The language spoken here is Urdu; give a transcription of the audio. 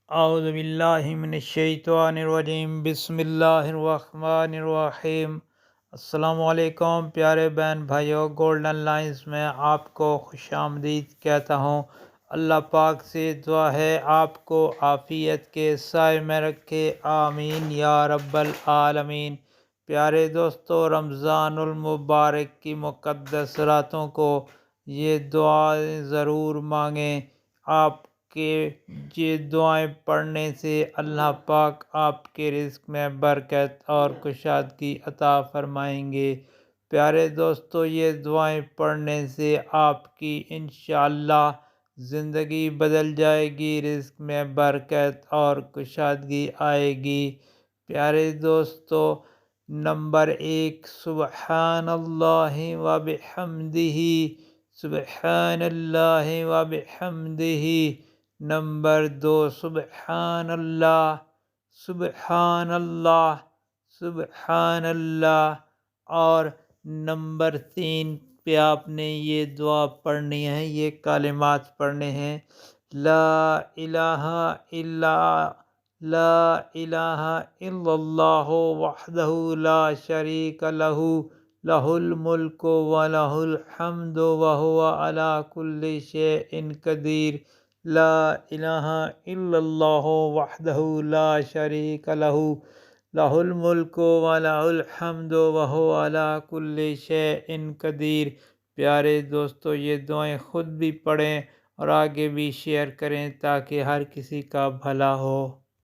اعوذ باللہ من الشیطان الرجیم، بسم اللہ الرحمن الرحیم۔ السلام علیکم پیارے بہن بھائیوں، گولڈن لائنز میں آپ کو خوش آمدید کہتا ہوں۔ اللہ پاک سے دعا ہے آپ کو عافیت کے سائے میں رکھے، آمین یا رب العالمین۔ پیارے دوستو، رمضان المبارک کی مقدس راتوں کو یہ دعائیں ضرور مانگیں۔ آپ کے یہ دعائیں پڑھنے سے اللہ پاک آپ کے رزق میں برکت اور کشادگی عطا فرمائیں گے۔ پیارے دوستو، یہ دعائیں پڑھنے سے آپ کی انشاءاللہ زندگی بدل جائے گی، رزق میں برکت اور کشادگی آئے گی۔ پیارے دوستو، نمبر 1، سبحان اللہ و بحمدہ، سبحان اللہ و بحمدہ۔ نمبر 2، سبحان اللہ، سبحان اللہ، سبحان اللہ۔ اور نمبر 3 پہ آپ نے یہ دعا پڑھنی ہے، یہ کلمات پڑھنے ہیں: لا الہ الا لا الہ الا اللہ وحدہ لا شریک لہ، لہ الملک و لہ الحمد وہو علی کل شیء قدیر۔ لا الہ الا اللہ وحدہ لا شریک لہ، لہ الملک و لہ الحمد وہو علی کل شیء قدیر۔ پیارے دوستو، یہ دعائیں خود بھی پڑھیں اور آگے بھی شیئر کریں تاکہ ہر کسی کا بھلا ہو۔